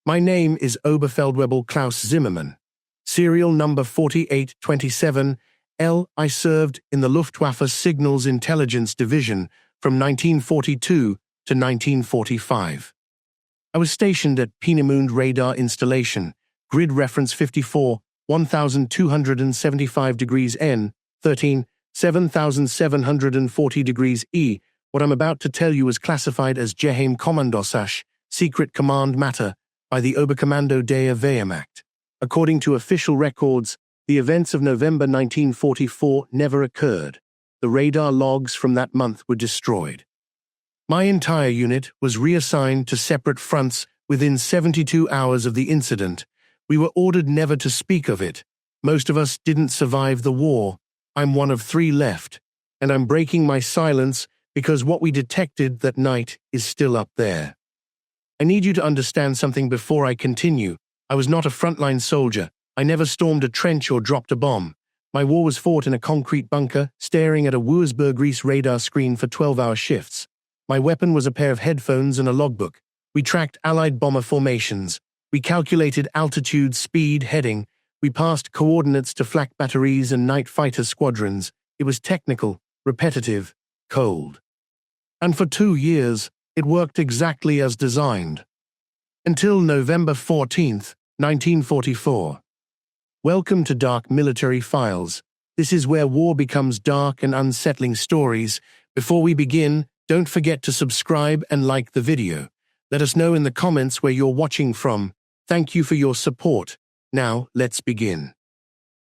My name is Oberfeldwebel Klaus Zimmermann. Serial number 4827L. I served in the Luftwaffe Signals Intelligence Division from 1942 to 1945. I was stationed at Peenemünde Radar Installation, grid reference 54, 1275 degrees N, 13, 7740 degrees E. What I'm about to tell you is classified as Geheime Kommandosache, secret command matter, by the Oberkommando der Wehrmacht. According to official records, the events of November 1944 never occurred. The radar logs from that month were destroyed. My entire unit was reassigned to separate fronts within 72 hours of the incident. We were ordered never to speak of it. Most of us didn't survive the war. I'm one of 3 left, and I'm breaking my silence because what we detected that night is still up there. I need you to understand something before I continue. I was not a frontline soldier. I never stormed a trench or dropped a bomb. My war was fought in a concrete bunker, staring at a Wurzburg radar screen for 12-hour shifts. My weapon was a pair of headphones and a logbook. We tracked Allied bomber formations. We calculated altitude, speed, heading. We passed coordinates to flak batteries and night fighter squadrons. It was technical, repetitive, cold. And for 2 years, it worked exactly as designed. Until November 14th, 1944. Welcome to Dark Military Files. This is where war becomes dark and unsettling stories. Before we begin, don't forget to subscribe and like the video. Let us know in the comments where you're watching from. Thank you for your support. Now, let's begin.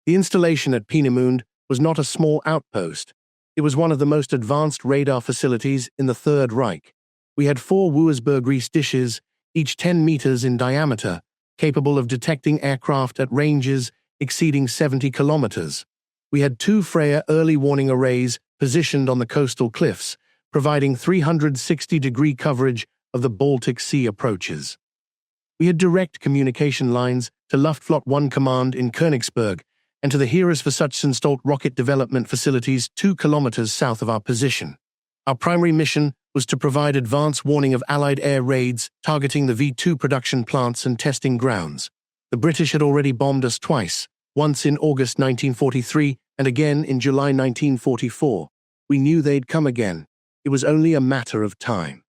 The installation at Peenemünde was not a small outpost. It was one of the most advanced radar facilities in the Third Reich. We had 4 Wurzburg dishes, each 10 meters in diameter, capable of detecting aircraft at ranges exceeding 70 kilometers. We had 2 Freya early warning arrays positioned on the coastal cliffs, providing 360-degree coverage of the Baltic Sea approaches. We had direct communication lines to Luftwaffe 1 Command in Königsberg and to the Heeresversuchsanstalt rocket development facilities 2 kilometers south of our position. Our primary mission was to provide advance warning of Allied air raids targeting the V2 production plants and testing grounds. The British had already bombed us twice, once in August 1943 and again in July 1944. We knew they'd come again. It was only a matter of time.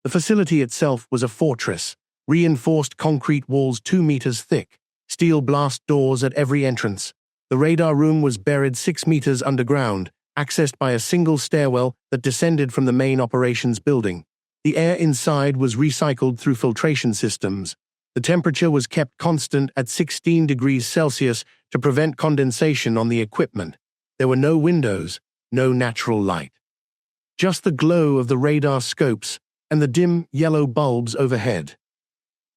The facility itself was a fortress, reinforced concrete walls 2 meters thick, steel blast doors at every entrance. The radar room was buried 6 meters underground, accessed by a single stairwell that descended from the main operations building. The air inside was recycled through filtration systems. The temperature was kept constant at 16 degrees Celsius to prevent condensation on the equipment. There were no windows, no natural light. Just the glow of the radar scopes and the dim yellow bulbs overhead.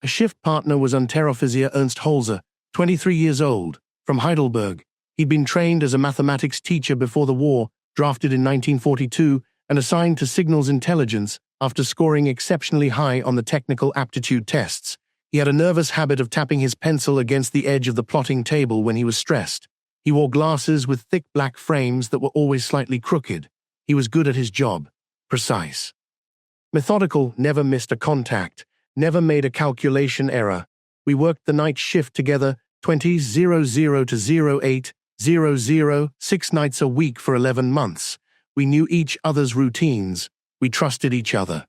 A shift partner was Unteroffizier Ernst Holzer, 23 years old, from Heidelberg. He'd been trained as a mathematics teacher before the war, drafted in 1942, and assigned to Signals Intelligence after scoring exceptionally high on the technical aptitude tests. He had a nervous habit of tapping his pencil against the edge of the plotting table when he was stressed. He wore glasses with thick black frames that were always slightly crooked. He was good at his job, precise. Methodical, never missed a contact, never made a calculation error. We worked the night shift together 20:00 to 08:00, 6 nights a week for 11 months. We knew each other's routines. We trusted each other.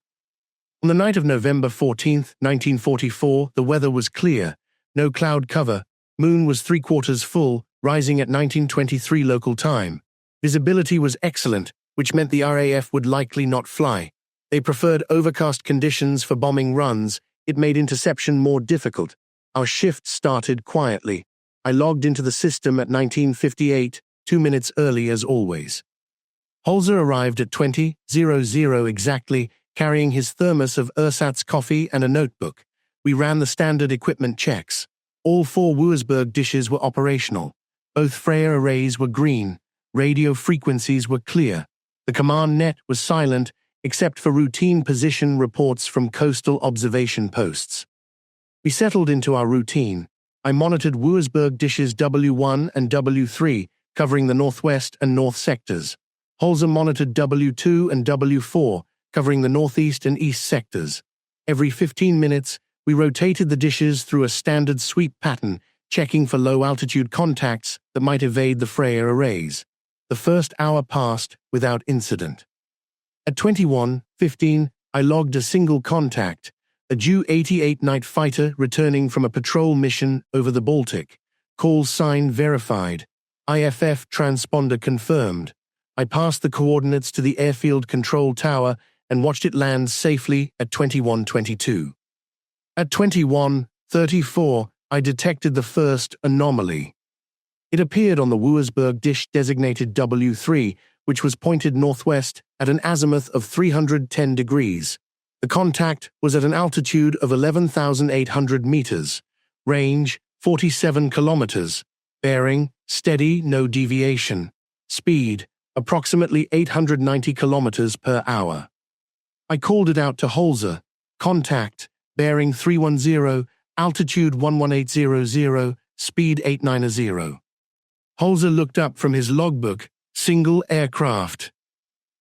On the night of November 14th, 1944, the weather was clear. No cloud cover. Moon was 3/4 full, rising at 19:23 local time. Visibility was excellent, which meant the RAF would likely not fly. They preferred overcast conditions for bombing runs. It made interception more difficult. Our shift started quietly. I logged into the system at 19:58, 2 minutes early as always. Holzer arrived at 20:00 exactly, carrying his thermos of ersatz coffee and a notebook. We ran the standard equipment checks. All 4 Wurzburg dishes were operational. Both Freya arrays were green. Radio frequencies were clear. The command net was silent, except for routine position reports from coastal observation posts. We settled into our routine. I monitored Wurzburg dishes W1 and W3, covering the northwest and north sectors. Holzer monitored W2 and W4, covering the northeast and east sectors. Every 15 minutes, We rotated the dishes through a standard sweep pattern, checking for low-altitude contacts that might evade the Freya arrays. The first hour passed without incident. At 21:15, I logged a single contact, a Ju-88 night fighter returning from a patrol mission over the Baltic. Call sign verified. IFF transponder confirmed. I passed the coordinates to the airfield control tower and watched it land safely at 21:22. At 21:34, I detected the first anomaly. It appeared on the Wuersburg dish designated W3, which was pointed northwest at an azimuth of 310 degrees. The contact was at an altitude of 11,800 meters, range 47 kilometers, bearing steady, no deviation, speed approximately 890 kilometers per hour. I called it out to Holzer, contact, bearing 310, altitude 11800, speed 890. Holzer looked up from his logbook, single aircraft.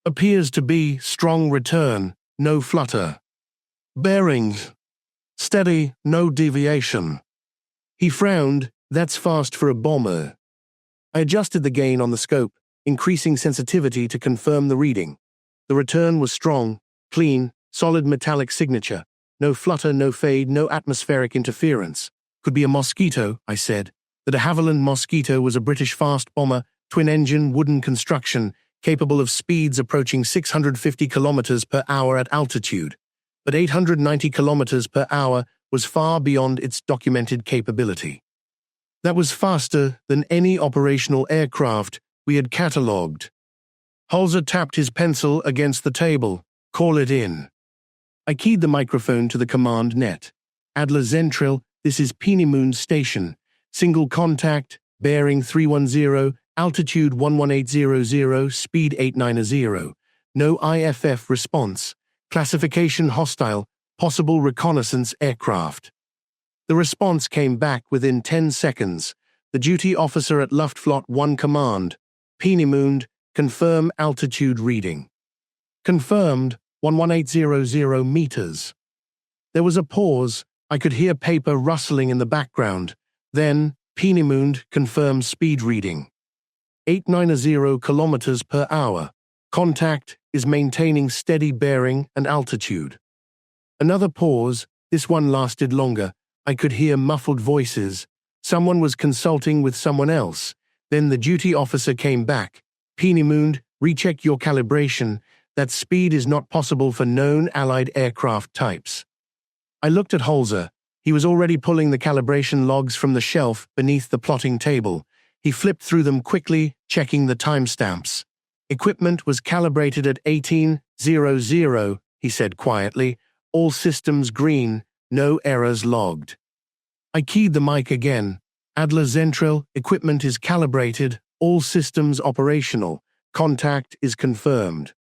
Appears to be strong return, no flutter. Bearings, steady, no deviation. He frowned, that's fast for a bomber. I adjusted the gain on the scope, increasing sensitivity to confirm the reading. The return was strong, clean, solid metallic signature. No flutter, no fade, no atmospheric interference. Could be a Mosquito, I said. The de Havilland Mosquito was a British fast bomber, twin-engine, wooden construction, capable of speeds approaching 650 kilometers per hour at altitude. But 890 kilometers per hour was far beyond its documented capability. That was faster than any operational aircraft we had catalogued. Holzer tapped his pencil against the table. Call it in. I keyed the microphone to the command net. Adler Zentril, this is Peenemünde Station. Single contact, bearing 310, altitude 11800, speed 890. No IFF response. Classification hostile, possible reconnaissance aircraft. The response came back within 10 seconds. The duty officer at Luftwaffe 1 Command. Peenemünde, confirm altitude reading. Confirmed, 11800 meters. There was a pause. I could hear paper rustling in the background. Then, Peenemünde confirmed speed reading. 890 kilometers per hour. Contact is maintaining steady bearing and altitude. Another pause. This one lasted longer. I could hear muffled voices. Someone was consulting with someone else. Then the duty officer came back. Peenemünde, recheck your calibration. That speed is not possible for known Allied aircraft types. I looked at Holzer. He was already pulling the calibration logs from the shelf beneath the plotting table. He flipped through them quickly, checking the timestamps. Equipment was calibrated at 1800, he said quietly. All systems green, no errors logged. I keyed the mic again. Adler Zentril, equipment is calibrated, all systems operational. Contact is confirmed.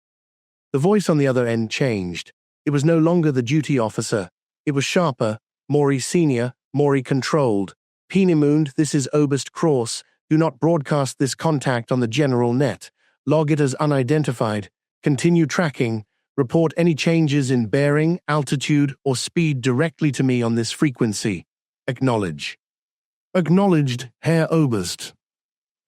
The voice on the other end changed. It was no longer the duty officer. It was sharper, more senior, more controlled. Peenemünde, this is Oberst Krauss. Do not broadcast this contact on the general net. Log it as unidentified. Continue tracking. Report any changes in bearing, altitude, or speed directly to me on this frequency. Acknowledge. Acknowledged, Herr Oberst.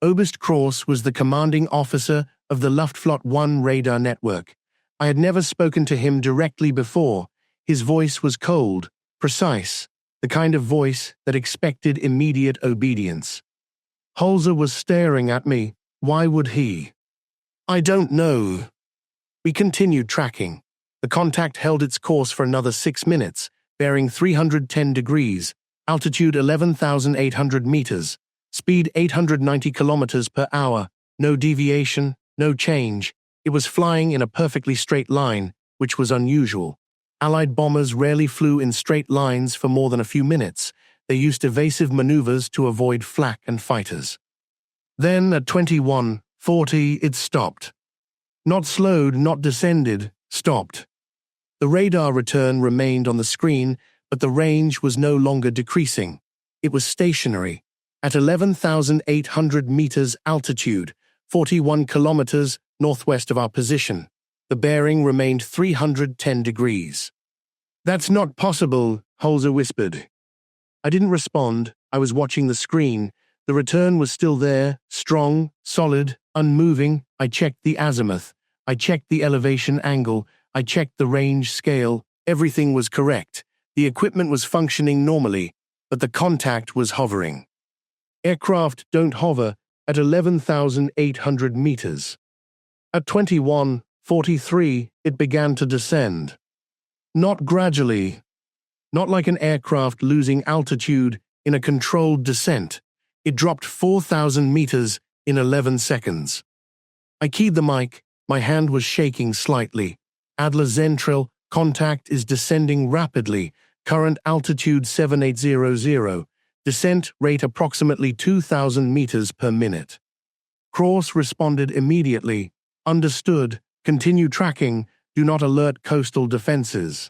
Oberst Krauss was the commanding officer of the Luftwaffe 1 radar network. I had never spoken to him directly before. His voice was cold, precise, the kind of voice that expected immediate obedience. Holzer was staring at me. Why would he? I don't know. We continued tracking. The contact held its course for another 6 minutes, bearing 310 degrees, altitude 11,800 meters, speed 890 kilometers per hour, no deviation, no change. It was flying in a perfectly straight line, which was unusual. Allied bombers rarely flew in straight lines for more than a few minutes. They used evasive maneuvers to avoid flak and fighters. Then, at 21:40, it stopped. Not slowed, not descended, stopped. The radar return remained on the screen, but the range was no longer decreasing. It was stationary. At 11,800 meters altitude, 41 kilometers northwest of our position, the bearing remained 310 degrees. That's not possible, Holzer whispered. I didn't respond. I was watching the screen. The return was still there, strong, solid, unmoving. I checked the azimuth. I checked the elevation angle. I checked the range scale. Everything was correct. The equipment was functioning normally, but the contact was hovering. Aircraft don't hover at 11,800 meters. At 21:43, it began to descend. Not gradually. Not like an aircraft losing altitude in a controlled descent. It dropped 4,000 meters in 11 seconds. I keyed the mic. My hand was shaking slightly. Adler Zentril, contact is descending rapidly. Current altitude 7800. Descent rate approximately 2,000 meters per minute. Krauss responded immediately. Understood. Continue tracking. Do not alert coastal defenses.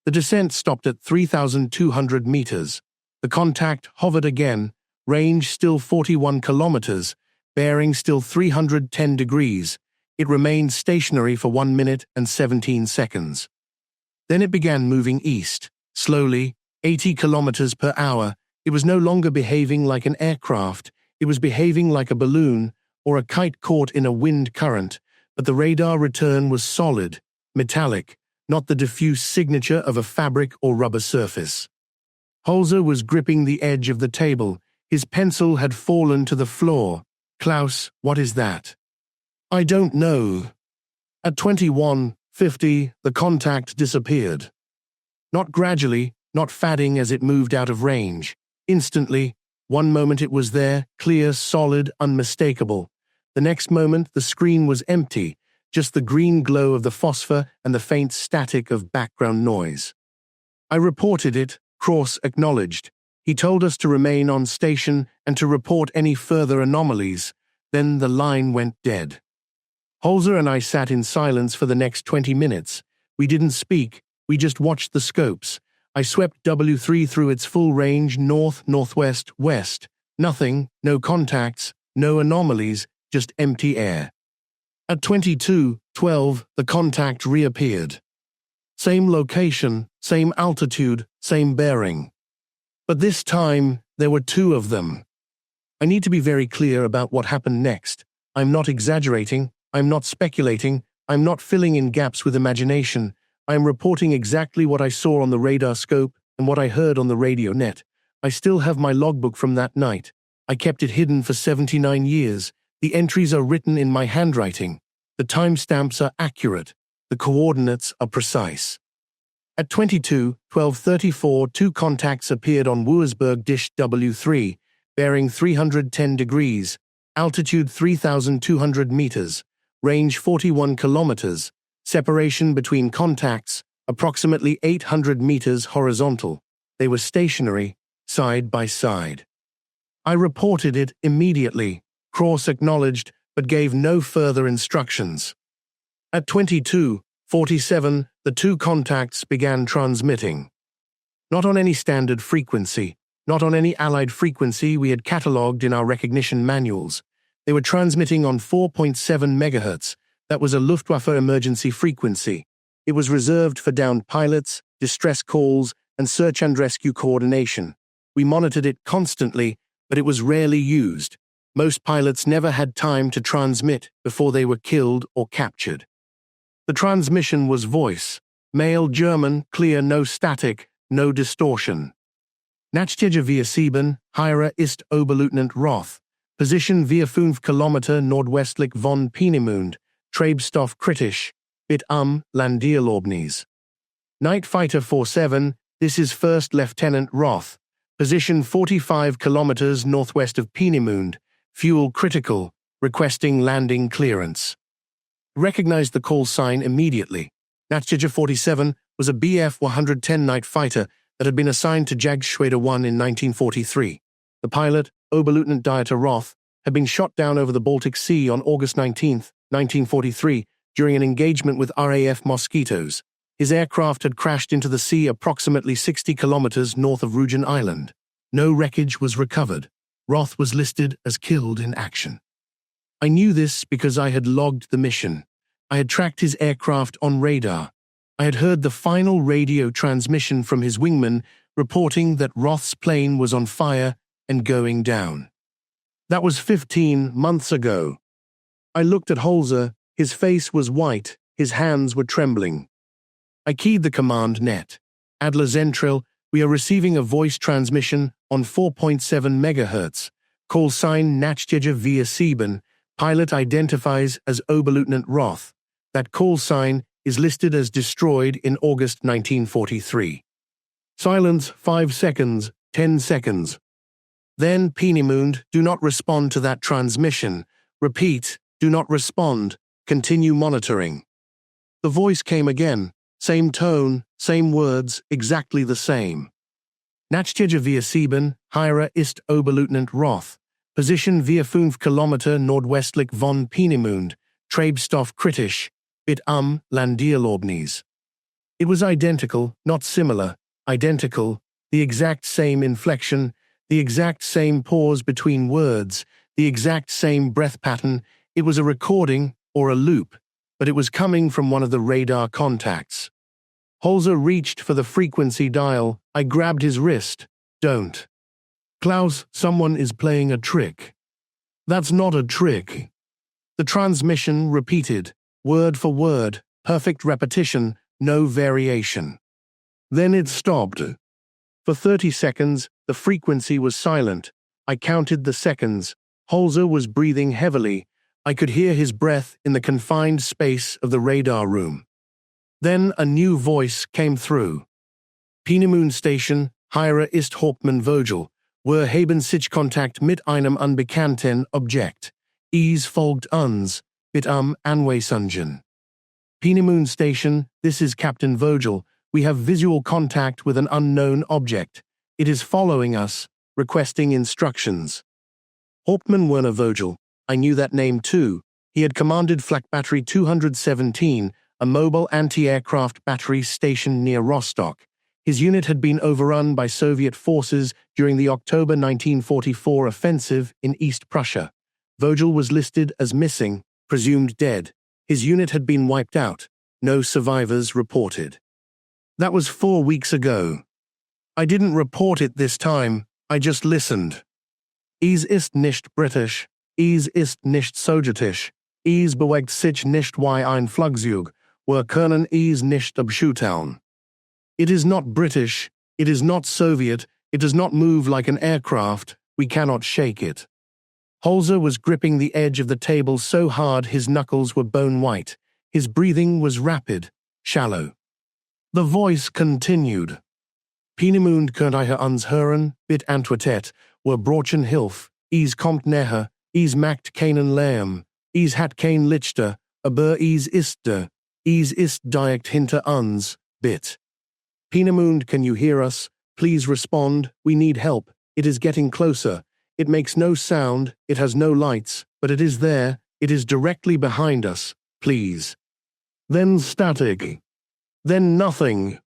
The descent stopped at 3,200 meters. The contact hovered again. Range still 41 kilometers. Bearing still 310 degrees. It remained stationary for 1 minute and 17 seconds. Then it began moving east, slowly, 80 kilometers per hour. It was no longer behaving like an aircraft. It was behaving like a balloon or a kite caught in a wind current, but the radar return was solid, metallic, not the diffuse signature of a fabric or rubber surface. Holzer was gripping the edge of the table. His pencil had fallen to the floor. Klaus, what is that? I don't know. At 21:50, the contact disappeared. Not gradually, not fading as it moved out of range. Instantly, one moment it was there, clear, solid, unmistakable. The next moment, the screen was empty, just the green glow of the phosphor and the faint static of background noise. I reported it, Krauss acknowledged. He told us to remain on station and to report any further anomalies. Then the line went dead. Holzer and I sat in silence for the next 20 minutes. We didn't speak, we just watched the scopes. I swept W3 through its full range, north, northwest, west. Nothing, no contacts, no anomalies, just empty air. At 22:12, the contact reappeared. Same location, same altitude, same bearing. But this time, there were two of them. I need to be very clear about what happened next. I'm not exaggerating, I'm not speculating, I'm not filling in gaps with imagination. I am reporting exactly what I saw on the radar scope and what I heard on the radio net. I still have my logbook from that night. I kept it hidden for 79 years. The entries are written in my handwriting. The timestamps are accurate. The coordinates are precise. At 22:12:34, two contacts appeared on Wuersburg Dish W3, bearing 310 degrees, altitude 3,200 meters, range 41 kilometers, separation between contacts, approximately 800 meters horizontal. They were stationary, side by side. I reported it immediately. Krauss acknowledged, but gave no further instructions. At 22:47, the two contacts began transmitting. Not on any standard frequency, not on any allied frequency we had catalogued in our recognition manuals. They were transmitting on 4.7 MHz. That was a Luftwaffe emergency frequency. It was reserved for downed pilots, distress calls, and search and rescue coordination. We monitored it constantly, but it was rarely used. Most pilots never had time to transmit before they were killed or captured. The transmission was voice, male German, clear, no static, no distortion. Nachtige via Sieben, Heire ist Oberleutnant Roth. Position via 5 Kilometer nordwestlich von Peenemünde, Treibstoff kritisch, bit Landierlobnis. Night Fighter 47, this is First Lieutenant Roth. Position 45 kilometers northwest of Peenemünde, fuel critical, requesting landing clearance. Recognized the call sign immediately. Nachtige 47 was a Bf-110 night fighter that had been assigned to Jagdschwader 1 in 1943. The pilot, Oberleutnant Dieter Roth, had been shot down over the Baltic Sea on August 19, 1943, during an engagement with RAF Mosquitoes. His aircraft had crashed into the sea approximately 60 kilometers north of Rügen Island. No wreckage was recovered. Roth was listed as killed in action. I knew this because I had logged the mission. I had tracked his aircraft on radar. I had heard the final radio transmission from his wingman reporting that Roth's plane was on fire and going down. That was 15 months ago. I looked at Holzer. His face was white, his hands were trembling. I keyed the command net. Adler Zentril, we are receiving a voice transmission on 4.7 MHz. Call sign Nachtige via Sieben. Pilot identifies as Oberleutnant Roth. That call sign is listed as destroyed in August 1943. Silence 5 seconds, 10 seconds. Then Peenemünde, do not respond to that transmission. Repeat, do not respond. Continue monitoring. The voice came again. Same tone, same words, exactly the same. Nachtige via Sieben, Hira ist Oberleutnant Roth. Position via 5 Kilometer nordwestlich von Peenemünde. Treibstoff kritisch. Bit Landierlobnis. It was identical, not similar. Identical, the exact same inflection, the exact same pause between words, the exact same breath pattern. It was a recording, or a loop, but it was coming from one of the radar contacts. Holzer reached for the frequency dial. I grabbed his wrist. Don't. Klaus, someone is playing a trick. That's not a trick. The transmission repeated, word for word, perfect repetition, no variation. Then it stopped. For 30 seconds, the frequency was silent. I counted the seconds. Holzer was breathing heavily. I could hear his breath in the confined space of the radar room. Then a new voice came through. Peenemünde Station, Hira ist Hauptmann-Vogel. Wir haben sich Kontakt mit einem unbekannten Objekt. Es folgt uns, mit Anweisungen. Peenemünde Station, this is Captain Vogel. We have visual contact with an unknown object. It is following us, requesting instructions. Hauptmann Werner Vogel. I knew that name too. He had commanded Flak Battery 217, a mobile anti-aircraft battery stationed near Rostock. His unit had been overrun by Soviet forces during the October 1944 offensive in East Prussia. Vogel was listed as missing, presumed dead. His unit had been wiped out. No survivors reported. That was 4 weeks ago. I didn't report it this time, I just listened. Es ist nicht Britisch, es ist nicht Sowjetisch, es bewegt sich nicht wie ein Flugzeug, wir können es nicht abschütteln. It is not British, it is not Soviet, it does not move like an aircraft, we cannot shake it. Holzer was gripping the edge of the table so hard his knuckles were bone white. His breathing was rapid, shallow. The voice continued. Peenemünde kunt ihr uns hören, bit antwortet, wir brauchen Hilfe, es kommt näher, es macht keinen Lärm, es hat kein Lichter, aber es ist da, es ist direkt hinter uns, bit. Peenemünde, can you hear us? Please respond, we need help, it is getting closer. It makes no sound, it has no lights, but it is there, it is directly behind us, please. Then static. Then nothing.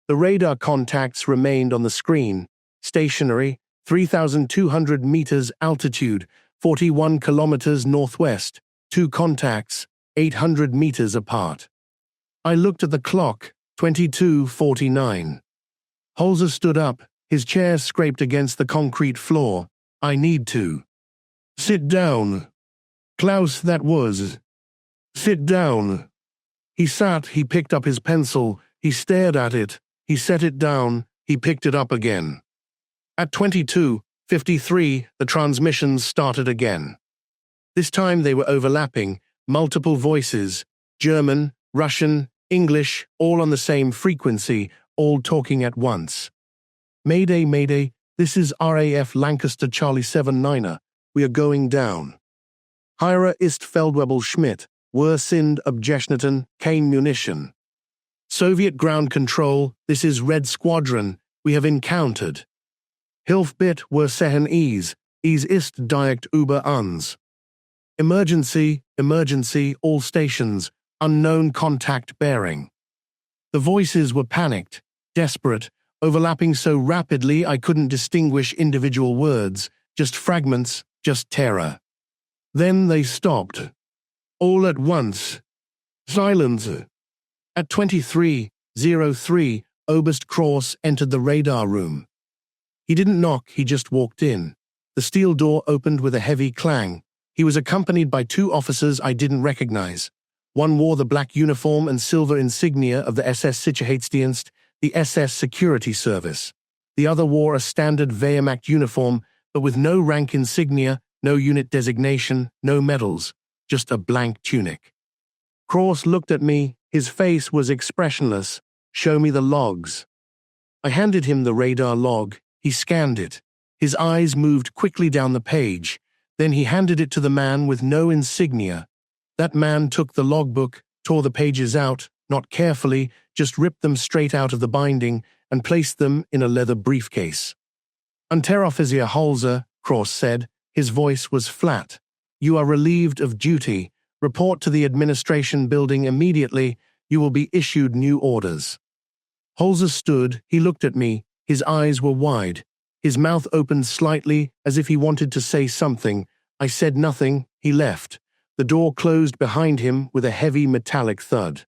The radar contacts remained on the screen, stationary, 3,200 meters altitude, 41 kilometers northwest, 2 contacts, 800 meters apart. I looked at the clock, 22:49. Holzer stood up, his chair scraped against the concrete floor. I need to. Sit down. Klaus, that was. Sit down. He sat, he picked up his pencil, he stared at it, he set it down, he picked it up again. At 22:53, the transmissions started again. This time they were overlapping, multiple voices, German, Russian, English, all on the same frequency, all talking at once. Mayday, Mayday, this is RAF Lancaster Charlie 79er, we are going down. Hira ist Feldwebel Schmidt, wir sind Abgeschnitten, kein Munition. Soviet ground control, this is Red Squadron, we have encountered. Hilfbit, wir sehen es ist direkt über uns. Emergency, emergency, all stations, unknown contact bearing. The voices were panicked, desperate, overlapping so rapidly I couldn't distinguish individual words, just fragments, just terror. Then they stopped. All at once. Silence. At 23, 03, Oberst Krauss entered the radar room. He didn't knock, he just walked in. The steel door opened with a heavy clang. He was accompanied by two officers I didn't recognize. One wore the black uniform and silver insignia of the SS Sicherheitsdienst, the SS Security Service. The other wore a standard Wehrmacht uniform, but with no rank insignia, no unit designation, no medals, just a blank tunic. Krauss looked at me. His face was expressionless. "Show me the logs." I handed him the radar log. He scanned it. His eyes moved quickly down the page. Then he handed it to the man with no insignia. That man took the logbook, tore the pages out, not carefully, just ripped them straight out of the binding, and placed them in a leather briefcase. "Unteroffizier Holzer," Krauss said. His voice was flat. "You are relieved of duty. Report to the administration building immediately. You will be issued new orders." Holzer stood. He looked at me. His eyes were wide. His mouth opened slightly, as if he wanted to say something. I said nothing. He left. The door closed behind him with a heavy metallic thud.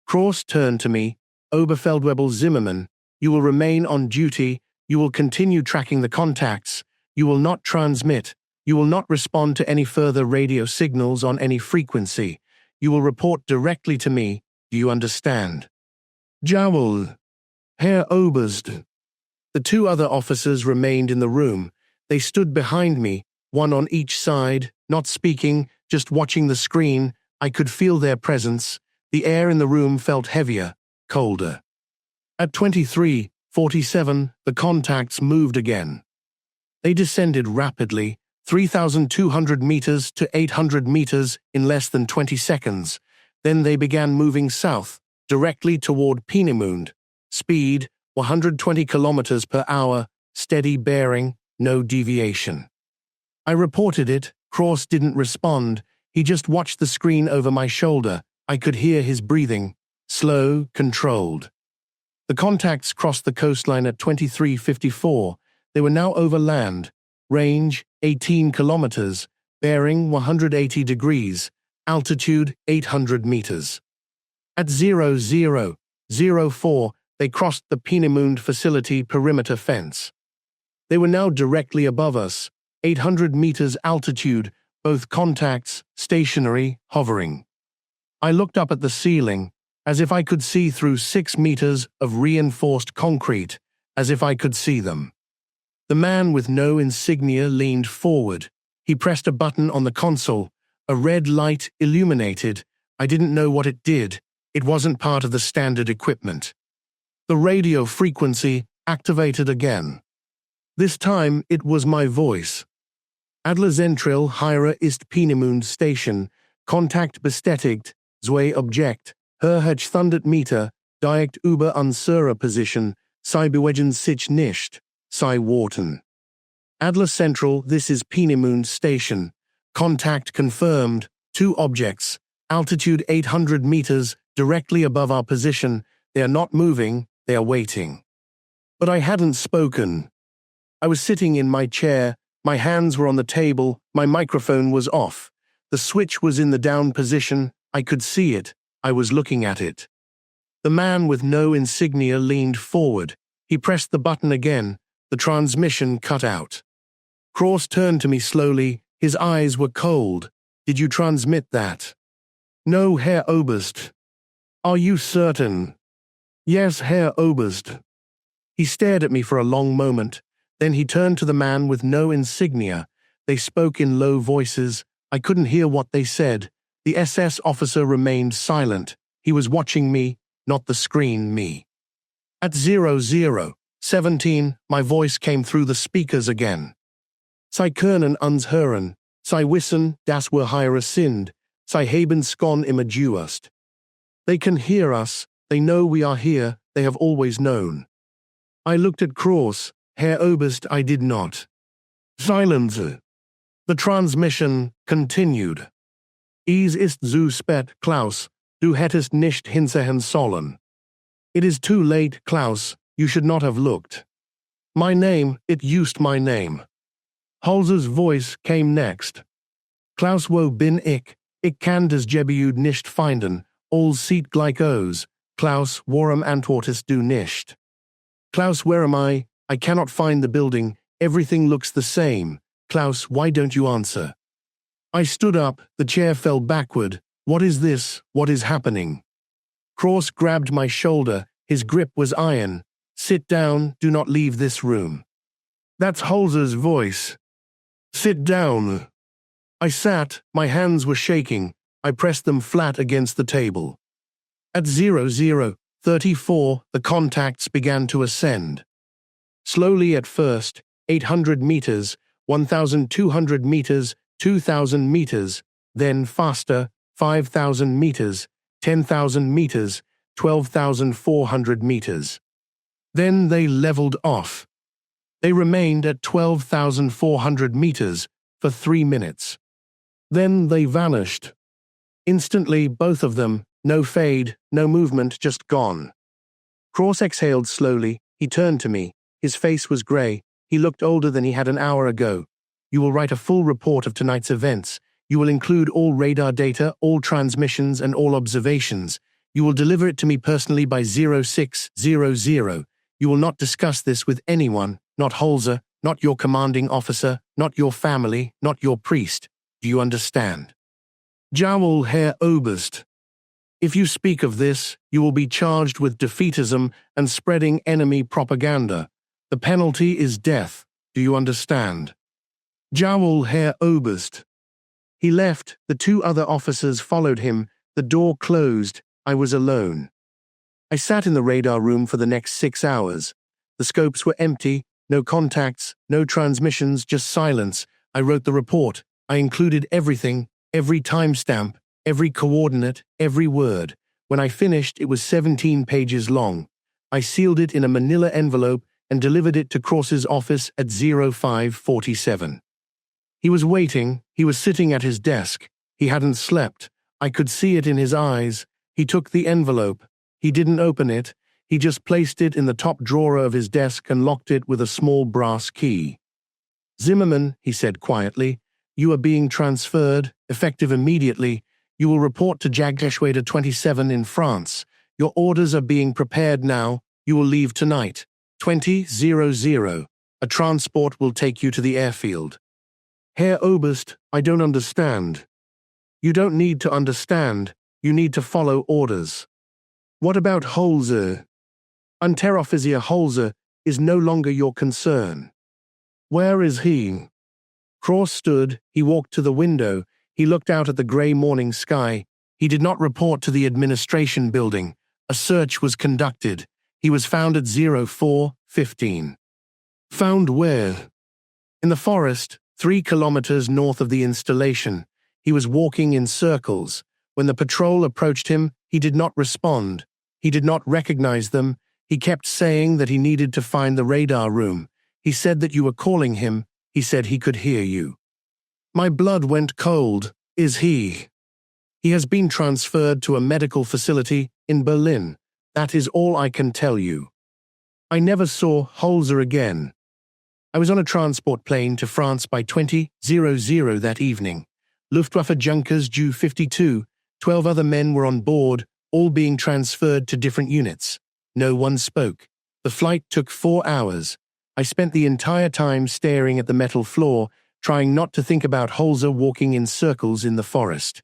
Krauss turned to me. "Oberfeldwebel Zimmermann, you will remain on duty. You will continue tracking the contacts. You will not transmit. You will not respond to any further radio signals on any frequency. You will report directly to me. Do you understand?" "Jawohl, Herr Oberst." The two other officers remained in the room. They stood behind me, one on each side, not speaking, just watching the screen. I could feel their presence. The air in the room felt heavier, colder. At 23:47, the contacts moved again. They descended rapidly, 3,200 meters to 800 meters in less than 20 seconds. Then they began moving south, directly toward Peenemünde. Speed, 120 kilometers per hour, steady bearing, no deviation. I reported it. Krauss didn't respond. He just watched the screen over my shoulder. I could hear his breathing, slow, controlled. The contacts crossed the coastline at 23:54. They were now over land. Range, 18 kilometers. Bearing, 180 degrees. Altitude, 800 meters. At 00:04, they crossed the Peenemünde facility perimeter fence. They were now directly above us, 800 meters altitude, both contacts, stationary, hovering. I looked up at the ceiling, as if I could see through 6 meters of reinforced concrete, as if I could see them. The man with no insignia leaned forward. He pressed a button on the console. A red light illuminated. I didn't know what it did. It wasn't part of the standard equipment. The radio frequency activated again. This time it was my voice. Adlerzentrale hier ist Peenemünde Station. Kontakt bestätigt. Zwei Objekt. Herhech 100 Meter. Direkt über unsere Position. Sie bewegen sich nicht. Sie warten. Adlerzentrale, this is Peenemünde Station. Contact confirmed. 2 objects. Altitude 800 meters, directly above our position. They are not moving, they are waiting. But I hadn't spoken. I was sitting in my chair, my hands were on the table, my microphone was off. The switch was in the down position, I could see it, I was looking at it. The man with no insignia leaned forward. He pressed the button again, the transmission cut out. Krauss turned to me slowly, his eyes were cold. "Did you transmit that?" "No, Herr Oberst." "Are you certain?" "Yes, Herr Oberst." He stared at me for a long moment. Then he turned to the man with no insignia. They spoke in low voices. I couldn't hear what they said. The SS officer remained silent. He was watching me, not the screen me. At 00:17, my voice came through the speakers again. "Sie können uns hören. Sie wissen, dass wir hier sind. Sie haben schon immer gewusst." They can hear us. They know we are here. They have always known. I looked at Krauss. Herr Oberst, I did not. Silence. The transmission continued. "Es ist zu spät, Klaus. Du hättest nicht hinsehen sollen." "It is too late, Klaus. You should not have looked." "My name, it used my name." Holzer's voice came next. "Klaus, wo bin ich? Ich kann das Gebiet nicht finden. All sieht gleich aus. Klaus, warum antwortest du nicht? Klaus, where am I? I cannot find the building. Everything looks the same. Klaus, why don't you answer? I stood up, the chair fell backward. What is this? What is happening? Krauss grabbed my shoulder. His grip was iron. Sit down, do not leave this room. That's Holzer's voice. Sit down. I sat, my hands were shaking. I pressed them flat against the table. At 00:34, the contacts began to ascend. Slowly at first, 800 meters, 1,200 meters, 2,000 meters, then faster, 5,000 meters, 10,000 meters, 12,400 meters. Then they leveled off. They remained at 12,400 meters for 3 minutes. Then they vanished. Instantly, both of them, no fade, no movement, just gone. Krauss exhaled slowly. He turned to me. His face was gray. He looked older than he had an hour ago. You will write a full report of tonight's events. You will include all radar data, all transmissions, and all observations. You will deliver it to me personally by 0600. You will not discuss this with anyone, not Holzer, not your commanding officer, not your family, not your priest. Do you understand? Jawohl, Herr Oberst. If you speak of this, you will be charged with defeatism and spreading enemy propaganda. The penalty is death. Do you understand? Jawohl, Herr Oberst. He left. The 2 other officers followed him. The door closed. I was alone. I sat in the radar room for the next 6 hours. The scopes were empty, no contacts, no transmissions, just silence. I wrote the report. I included everything, every timestamp, every coordinate, every word. When I finished, it was 17 pages long. I sealed it in a manila envelope and delivered it to Krauss's office at 05:47. He was waiting. He was sitting at his desk. He hadn't slept. I could see it in his eyes. He took the envelope. He didn't open it. He just placed it in the top drawer of his desk and locked it with a small brass key. Zimmermann, he said quietly, you are being transferred, effective immediately. You will report to Geheime 27 in France. Your orders are being prepared now. You will leave tonight. 20:00. A transport will take you to the airfield. Herr Oberst, I don't understand. You don't need to understand. You need to follow orders. What about Holzer? Unteroffizier Holzer is no longer your concern. Where is he? Krauss stood. He walked to the window. He looked out at the grey morning sky. He did not report to the administration building. A search was conducted. He was found at 04:15. Found where? In the forest, 3 kilometers north of the installation. He was walking in circles. When the patrol approached him, he did not respond. He did not recognize them. He kept saying that he needed to find the radar room. He said that you were calling him. He said he could hear you. My blood went cold. Is he? He has been transferred to a medical facility in Berlin. That is all I can tell you. I never saw Holzer again. I was on a transport plane to France by 20:00 that evening. Luftwaffe Junkers Ju-52, 12 other men were on board, all being transferred to different units. No one spoke. The flight took 4 hours. I spent the entire time staring at the metal floor, trying not to think about Holzer walking in circles in the forest.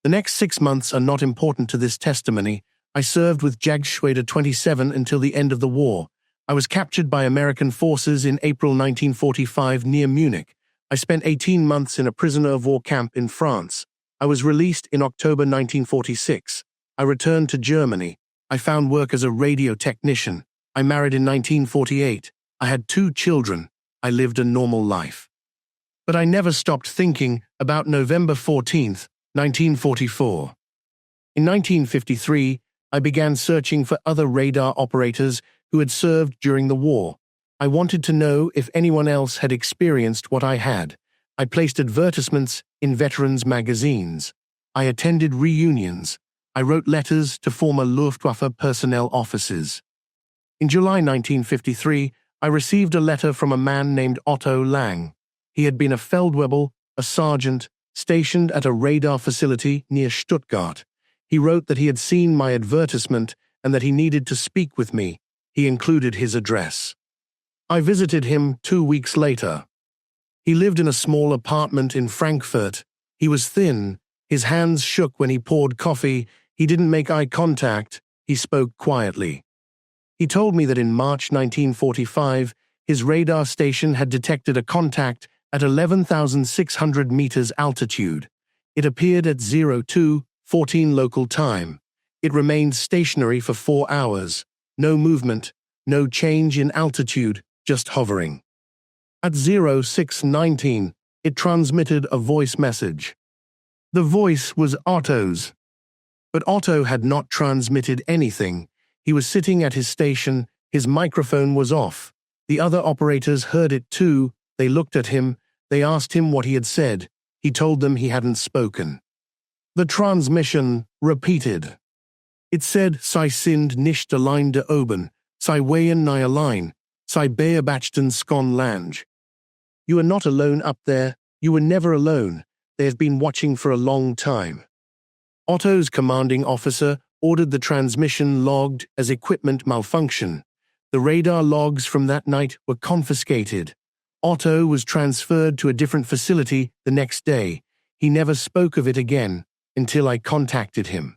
The next 6 months are not important to this testimony. I served with Geheime 27 until the end of the war. I was captured by American forces in April 1945 near Munich. I spent 18 months in a prisoner of war camp in France. I was released in October 1946. I returned to Germany. I found work as a radio technician. I married in 1948. I had 2 children. I lived a normal life. But I never stopped thinking about November 14, 1944. In 1953, I began searching for other radar operators who had served during the war. I wanted to know if anyone else had experienced what I had. I placed advertisements in veterans' magazines. I attended reunions. I wrote letters to former Luftwaffe personnel officers. In July 1953, I received a letter from a man named Otto Lang. He had been a Feldwebel, a sergeant, stationed at a radar facility near Stuttgart. He wrote that he had seen my advertisement and that he needed to speak with me. He included his address. I visited him 2 weeks later. He lived in a small apartment in Frankfurt. He was thin. His hands shook when he poured coffee. He didn't make eye contact. He spoke quietly. He told me that in March 1945, his radar station had detected a contact at 11,600 meters altitude. It appeared at 02:14 local time. It remained stationary for 4 hours. No movement, no change in altitude, just hovering. At 06:19, it transmitted a voice message. The voice was Otto's. But Otto had not transmitted anything. He was sitting at his station. His microphone was off. The other operators heard it too. They looked at him. They asked him what he had said. He told them he hadn't spoken. The transmission repeated. It said, "Sie sind nicht allein da oben. Sie weihen nie allein. Sie beobachten skon lange." You are not alone up there. You were never alone. They have been watching for a long time. Otto's commanding officer ordered the transmission logged as equipment malfunction. The radar logs from that night were confiscated. Otto was transferred to a different facility the next day. He never spoke of it again until I contacted him.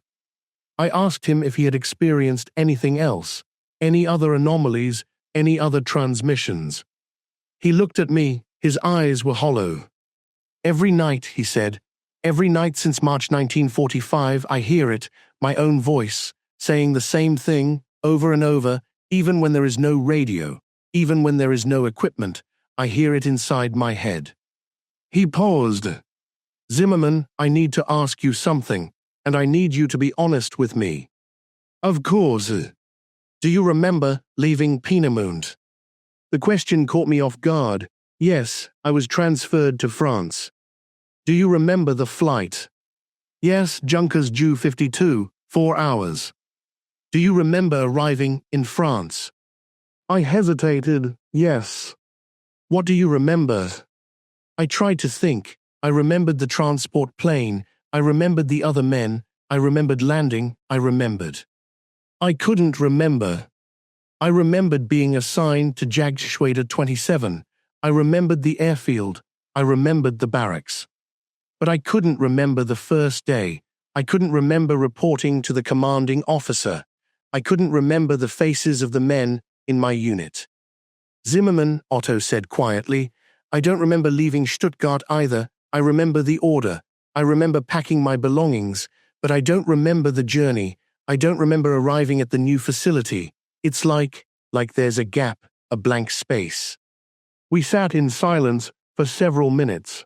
I asked him if he had experienced anything else, any other anomalies, any other transmissions. He looked at me. His eyes were hollow. "Every night," he said, "every night since March 1945, I hear it, my own voice, saying the same thing over and over, even when there is no radio, even when there is no equipment, I hear it inside my head." He paused. "Zimmermann, I need to ask you something, and I need you to be honest with me." "Of course. Do you remember leaving Peenemünde?" The question caught me off guard. "Yes, I was transferred to France." "Do you remember the flight?" "Yes, Junkers Ju 52, 4 hours." "Do you remember arriving in France?" I hesitated. "Yes." "What do you remember?" I tried to think. I remembered the transport plane. I remembered the other men. I remembered landing. I remembered. I couldn't remember. I remembered being assigned to Jagdgeschwader 27. I remembered the airfield. I remembered the barracks. But I couldn't remember the first day. I couldn't remember reporting to the commanding officer. I couldn't remember the faces of the men in my unit. "Zimmermann," Otto said quietly, "I don't remember leaving Stuttgart either. I remember the order. I remember packing my belongings, but I don't remember the journey. I don't remember arriving at the new facility. It's like there's a gap, a blank space." We sat in silence for several minutes.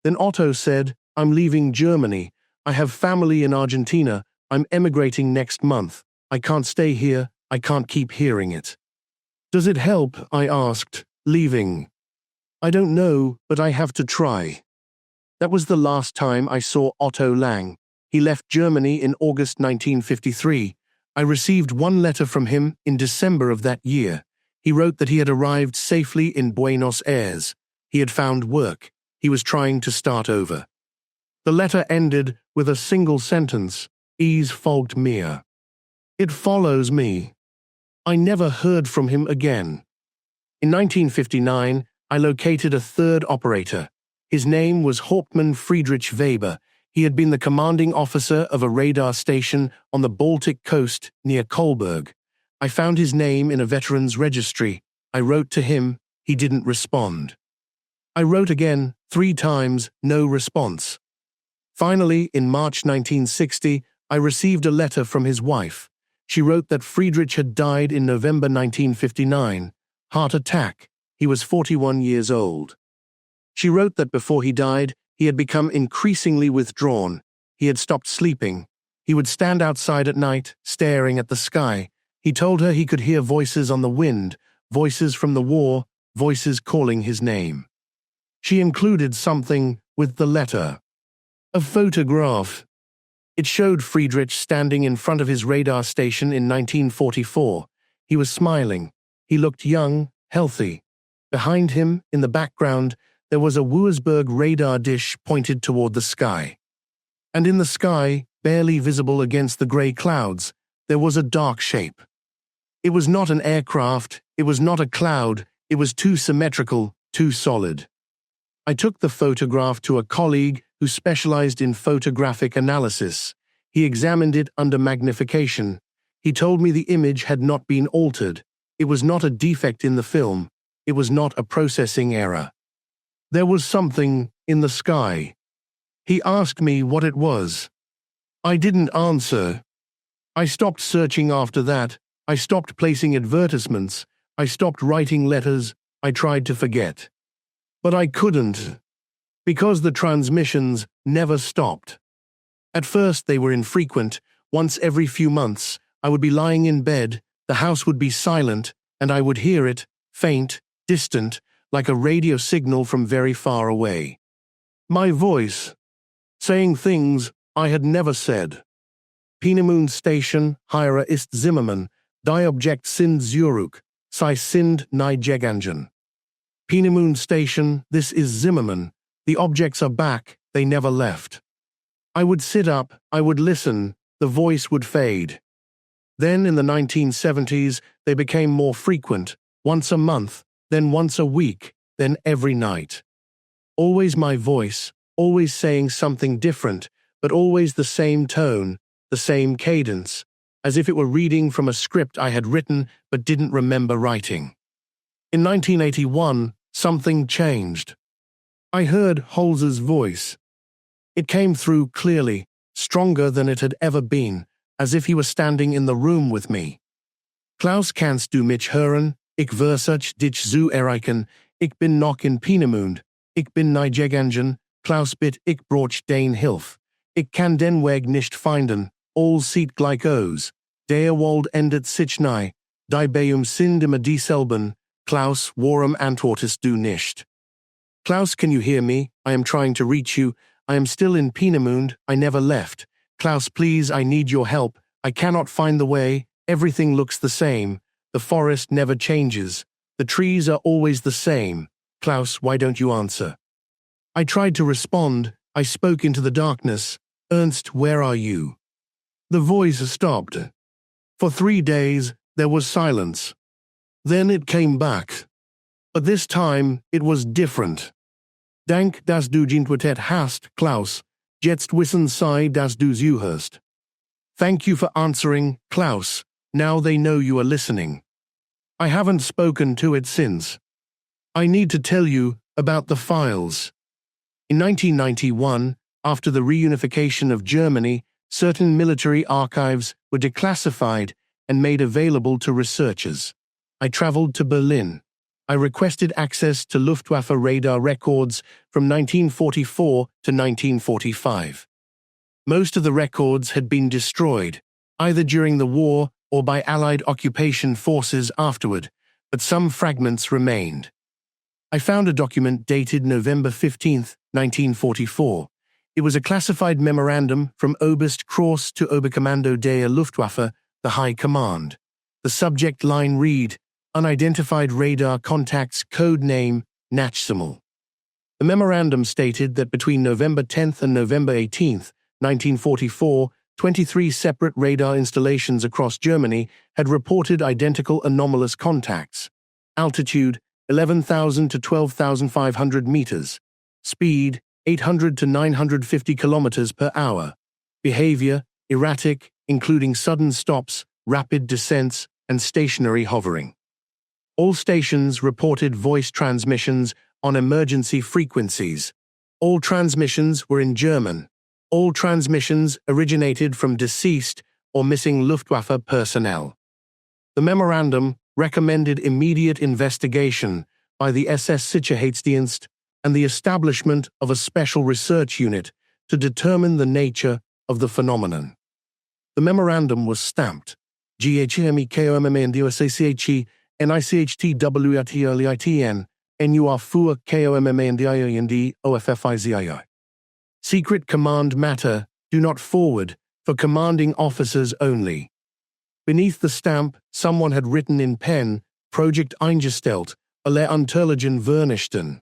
Then Otto said, "I'm leaving Germany. I have family in Argentina. I'm emigrating next month. I can't stay here. I can't keep hearing it." "Does it help?" I asked, "leaving?" "I don't know, but I have to try." That was the last time I saw Otto Lang. He left Germany in August 1953. I received one letter from him in December of that year. He wrote that he had arrived safely in Buenos Aires. He had found work. He was trying to start over. The letter ended with a single sentence, "Es folgt mir." It follows me. I never heard from him again. In 1959, I located a third operator. His name was Hauptmann Friedrich Weber. He had been the commanding officer of a radar station on the Baltic coast near Kolberg. I found his name in a veterans registry. I wrote to him. He didn't respond. I wrote again, 3 times, no response. Finally, in March 1960, I received a letter from his wife. She wrote that Friedrich had died in November 1959. Heart attack. He was 41 years old. She wrote that before he died, he had become increasingly withdrawn. He had stopped sleeping. He would stand outside at night, staring at the sky. He told her he could hear voices on the wind, voices from the war, voices calling his name. She included something with the letter. A photograph. It showed Friedrich standing in front of his radar station in 1944. He was smiling. He looked young, healthy. Behind him, in the background, there was a Wuersburg radar dish pointed toward the sky. And in the sky, barely visible against the gray clouds, there was a dark shape. It was not an aircraft, it was not a cloud, it was too symmetrical, too solid. I took the photograph to a colleague who specialized in photographic analysis. He examined it under magnification. He told me the image had not been altered. It was not a defect in the film. It was not a processing error. There was something in the sky. He asked me what it was. I didn't answer. I stopped searching after that. I stopped placing advertisements. I stopped writing letters. I tried to forget. But I couldn't, because the transmissions never stopped. At first they were infrequent. Once every few months, I would be lying in bed, the house would be silent, and I would hear it, faint, distant, like a radio signal from very far away. My voice, saying things I had never said. Peenemünde Station, Hier ist Zimmermann, die Objekt sind zurück, sie sind nicht Peenemünde Station, this is Zimmermann, the objects are back, they never left. I would sit up, I would listen, the voice would fade. Then in the 1970s, they became more frequent, once a month, then once a week, then every night. Always my voice, always saying something different, but always the same tone, the same cadence, as if it were reading from a script I had written but didn't remember writing. In 1981, something changed. I heard Holzer's voice. It came through clearly, stronger than it had ever been, as if he were standing in the room with me. Klaus, kannst du mich hören? Ich versuch dich zu erreichen. Ich bin noch in Peenemünde. Ich bin nicht Klaus bitte ich brauch deine Hilfe. Ich kann den Weg nicht finden. All sieht gleich aus. Der Wald endet sich nahe. Die Beum sind immer dieselben. Klaus, warum antwortest du nicht? Klaus, can you hear me? I am trying to reach you. I am still in Peenemünde. I never left. Klaus, please, I need your help. I cannot find the way. Everything looks the same. The forest never changes. The trees are always the same. Klaus, why don't you answer? I tried to respond. I spoke into the darkness. Ernst, where are you? The voice stopped. For 3 days, there was silence. Then it came back. But this time, it was different. Dank, dass du geantwortet hast, Klaus. Jetzt wissen sie, dass du zuhörst. Thank you for answering, Klaus. Now they know you are listening. I haven't spoken to it since. I need to tell you about the files. In 1991, after the reunification of Germany, certain military archives were declassified and made available to researchers. I traveled to Berlin. I requested access to Luftwaffe radar records from 1944 to 1945. Most of the records had been destroyed, either during the war or by Allied occupation forces afterward, but some fragments remained. I found a document dated November 15, 1944. It was a classified memorandum from Oberst Krauss to Oberkommando der Luftwaffe, the High Command. The subject line read, Unidentified radar contacts, code name, Nachtsignal. The memorandum stated that between November 10 and November 18, 1944, 23 separate radar installations across Germany had reported identical anomalous contacts. Altitude, 11,000 to 12,500 meters. Speed, 800 to 950 kilometers per hour. Behavior, erratic, including sudden stops, rapid descents, and stationary hovering. All stations reported voice transmissions on emergency frequencies. All transmissions were in German. All transmissions originated from deceased or missing Luftwaffe personnel. The memorandum recommended immediate investigation by the SS Sicherheitsdienst and the establishment of a special research unit to determine the nature of the phenomenon. The memorandum was stamped GHMEKOMMANDOSACHE NICHTWRTLITN NUR4 KOMMANDIAND OFFIZII. Secret command matter, do not forward, for commanding officers only. Beneath the stamp, someone had written in pen, Project eingestellt, alle Unterlagen vernichten.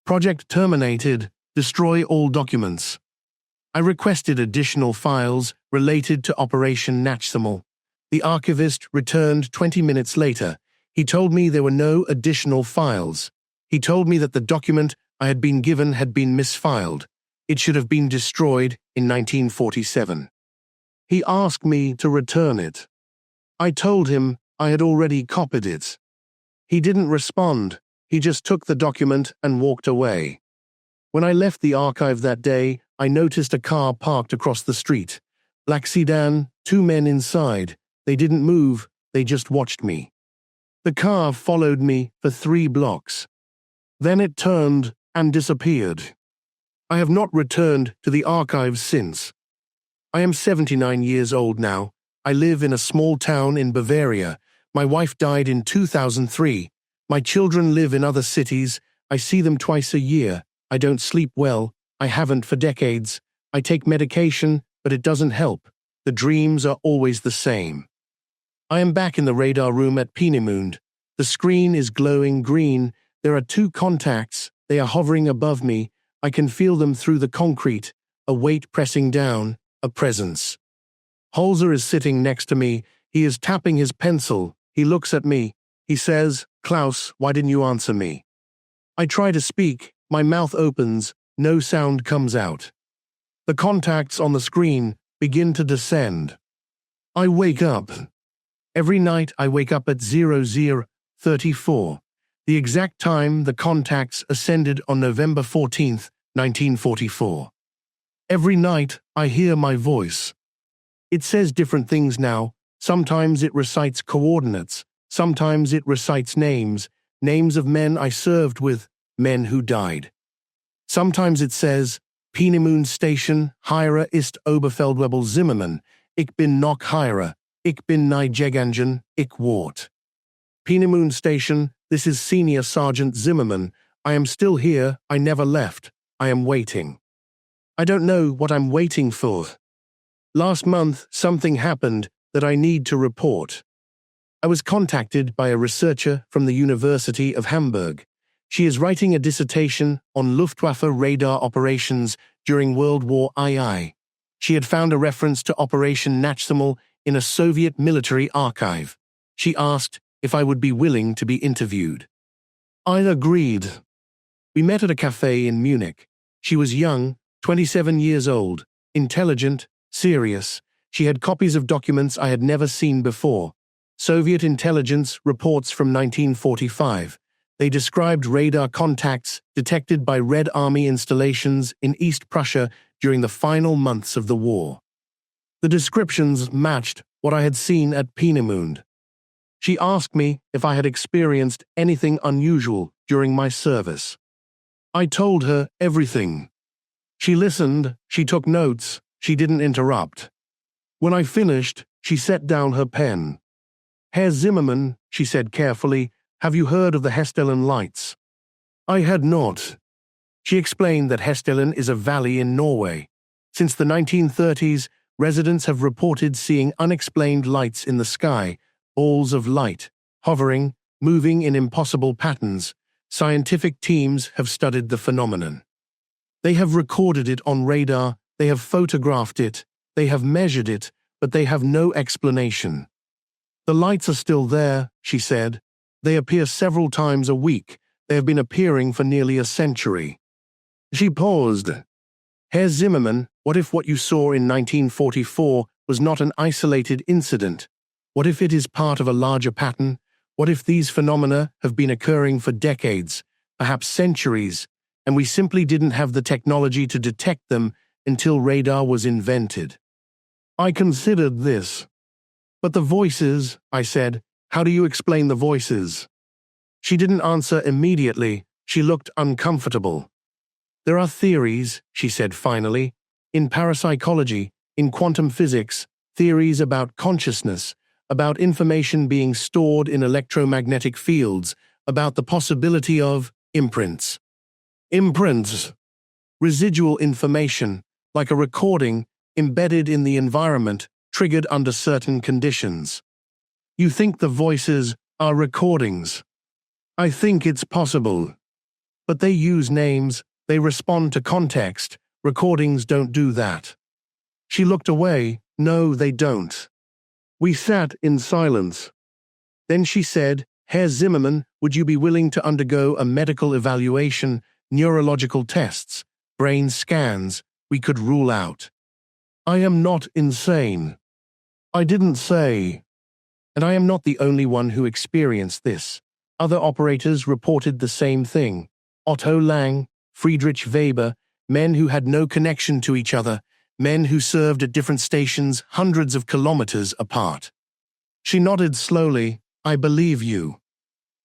Project terminated, destroy all documents. I requested additional files related to Operation Nachtsignal. The archivist returned 20 minutes later. He told me there were no additional files. He told me that the document I had been given had been misfiled. It should have been destroyed in 1947. He asked me to return it. I told him I had already copied it. He didn't respond. He just took the document and walked away. When I left the archive that day, I noticed a car parked across the street. Black sedan, 2 men inside. They didn't move, they just watched me. The car followed me for 3 blocks. Then it turned and disappeared. I have not returned to the archives since. I am 79 years old now. I live in a small town in Bavaria. My wife died in 2003. My children live in other cities. I see them twice a year. I don't sleep well. I haven't for decades. I take medication, but it doesn't help. The dreams are always the same. I am back in the radar room at Peenemünde. The screen is glowing green. There are 2 contacts. They are hovering above me. I can feel them through the concrete. A weight pressing down. A presence. Holzer is sitting next to me. He is tapping his pencil. He looks at me. He says, "Klaus, why didn't you answer me?" I try to speak. My mouth opens. No sound comes out. The contacts on the screen begin to descend. I wake up. Every night I wake up at 00:34, the exact time the contacts ascended on November 14th, 1944. Every night I hear my voice. It says different things now. Sometimes it recites coordinates. Sometimes it recites names of men I served with, men who died. Sometimes it says, Peenemünde Station, Heere ist Oberfeldwebel Zimmermann, ich bin noch Heere, ich bin nie gegangen, ich wart. Peenemünde Station, this is Senior Sergeant Zimmermann. I am still here, I never left. I am waiting. I don't know what I'm waiting for. Last month, something happened that I need to report. I was contacted by a researcher from the University of Hamburg. She is writing a dissertation on Luftwaffe radar operations during World War II. She had found a reference to Operation Nachtsimal in a Soviet military archive. She asked if I would be willing to be interviewed. I agreed. We met at a cafe in Munich. She was young, 27 years old, intelligent, serious. She had copies of documents I had never seen before. Soviet intelligence reports from 1945. They described radar contacts detected by Red Army installations in East Prussia during the final months of the war. The descriptions matched what I had seen at Peenemünde. She asked me if I had experienced anything unusual during my service. I told her everything. She listened, she took notes, she didn't interrupt. When I finished, she set down her pen. Herr Zimmermann, she said carefully, have you heard of the Hestelen lights? I had not. She explained that Hestelen is a valley in Norway. Since the 1930s, residents have reported seeing unexplained lights in the sky, balls of light, hovering, moving in impossible patterns. Scientific teams have studied the phenomenon. They have recorded it on radar, they have photographed it, they have measured it, but they have no explanation. The lights are still there, she said. They appear several times a week. They have been appearing for nearly a century. She paused. Herr Zimmermann, what if what you saw in 1944 was not an isolated incident? What if it is part of a larger pattern? What if these phenomena have been occurring for decades, perhaps centuries, and we simply didn't have the technology to detect them until radar was invented? I considered this. But the voices, I said, how do you explain the voices? She didn't answer immediately. She looked uncomfortable. There are theories, she said finally, in parapsychology, in quantum physics, theories about consciousness, about information being stored in electromagnetic fields, about the possibility of imprints. Imprints. Residual information, like a recording, embedded in the environment, triggered under certain conditions. You think the voices are recordings? I think it's possible. But they use names, they respond to context. Recordings don't do that. She looked away. No, they don't. We sat in silence. Then she said, "Herr Zimmermann, would you be willing to undergo a medical evaluation, neurological tests, brain scans we could rule out?" I am not insane. I didn't say. And I am not the only one who experienced this. Other operators reported the same thing. Otto Lang, Friedrich Weber, men who had no connection to each other, men who served at different stations hundreds of kilometers apart. She nodded slowly. I believe you.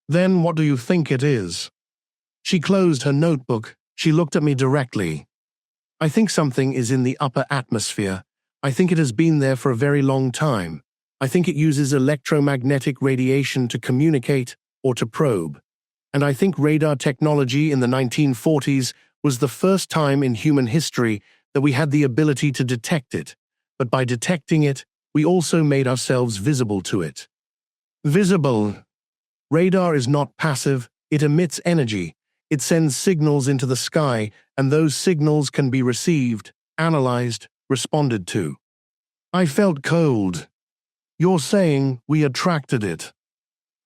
Then what do you think it is? She closed her notebook. She looked at me directly. I think something is in the upper atmosphere. I think it has been there for a very long time. I think it uses electromagnetic radiation to communicate or to probe. And I think radar technology in the 1940s was the first time in human history that we had the ability to detect it. But by detecting it, we also made ourselves visible to it. Visible. Radar is not passive. It emits energy. It sends signals into the sky, and those signals can be received, analyzed, responded to. I felt cold. You're saying we attracted it.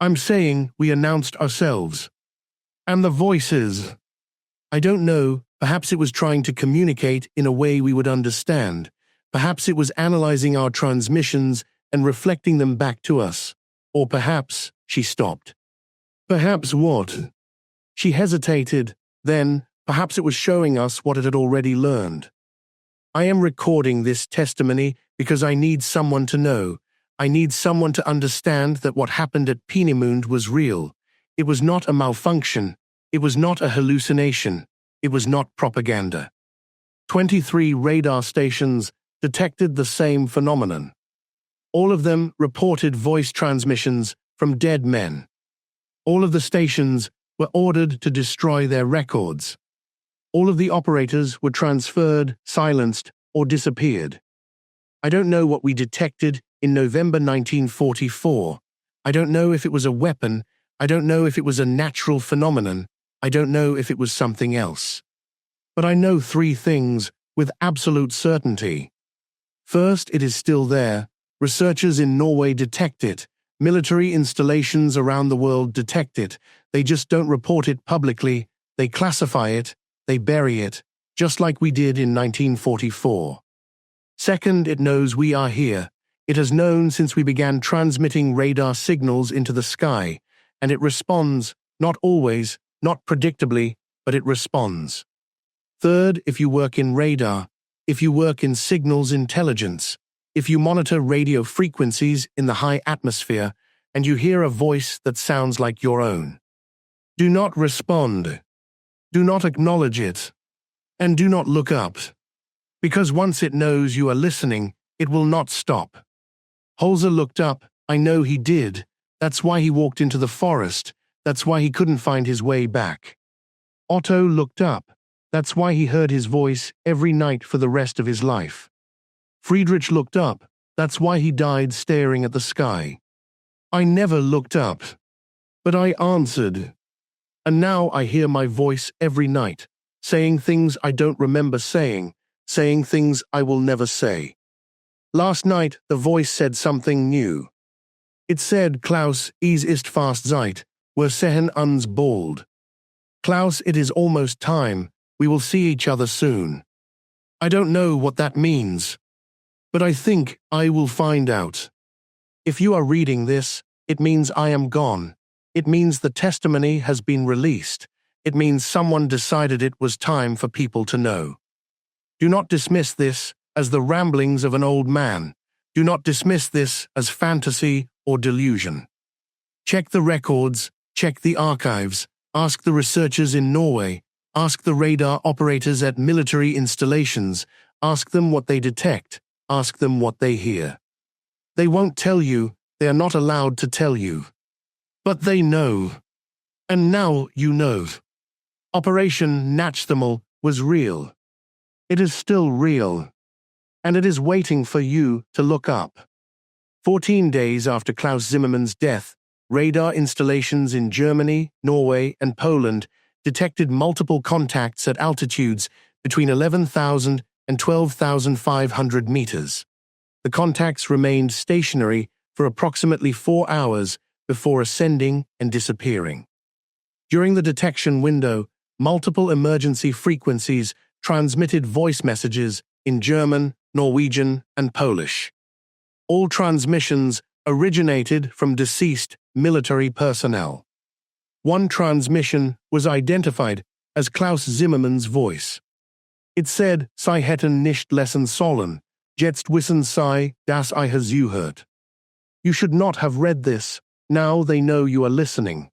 I'm saying we announced ourselves. And the voices. I don't know, perhaps it was trying to communicate in a way we would understand. Perhaps it was analyzing our transmissions and reflecting them back to us. Or perhaps, she stopped. Perhaps what? She hesitated. Then, perhaps it was showing us what it had already learned. I am recording this testimony because I need someone to know. I need someone to understand that what happened at Peenemünde was real. It was not a malfunction. It was not a hallucination. It was not propaganda. 23 radar stations detected the same phenomenon. All of them reported voice transmissions from dead men. All of the stations were ordered to destroy their records. All of the operators were transferred, silenced, or disappeared. I don't know what we detected in November 1944. I don't know if it was a weapon. I don't know if it was a natural phenomenon. I don't know if it was something else. But I know three things with absolute certainty. First, it is still there. Researchers in Norway detect it. Military installations around the world detect it. They just don't report it publicly. They classify it. They bury it, just like we did in 1944. Second, it knows we are here. It has known since we began transmitting radar signals into the sky, and it responds, not always, not predictably, but it responds. Third, if you work in radar, if you work in signals intelligence, if you monitor radio frequencies in the high atmosphere, and you hear a voice that sounds like your own, do not respond. Do not acknowledge it. And do not look up. Because once it knows you are listening, it will not stop. Holzer looked up. I know he did. That's why he walked into the forest. That's why he couldn't find his way back. Otto looked up. That's why he heard his voice every night for the rest of his life. Friedrich looked up. That's why he died staring at the sky. I never looked up. But I answered. And now I hear my voice every night, saying things I don't remember saying things I will never say. Last night, the voice said something new. It said, Klaus, es ist fast Zeit, wir sehen uns bald. Klaus, it is almost time, we will see each other soon. I don't know what that means, but I think I will find out. If you are reading this, it means I am gone. It means the testimony has been released. It means someone decided it was time for people to know. Do not dismiss this as the ramblings of an old man. Do not dismiss this as fantasy or delusion. Check the records, check the archives, ask the researchers in Norway, ask the radar operators at military installations, ask them what they detect, ask them what they hear. They won't tell you, they are not allowed to tell you. But they know. And now you know. Operation Nachthemal was real. It is still real. And it is waiting for you to look up. 14 days after Klaus Zimmermann's death, radar installations in Germany, Norway, and Poland detected multiple contacts at altitudes between 11,000 and 12,500 meters. The contacts remained stationary for approximately 4 hours before ascending and disappearing. During the detection window, multiple emergency frequencies transmitted voice messages in German, Norwegian, and Polish. All transmissions originated from deceased military personnel. One transmission was identified as Klaus Zimmermann's voice. It said, "Sie hätten nicht lesen sollen, jetzt wissen Sie, dass ich es gehört." You should not have read this. Now they know you are listening.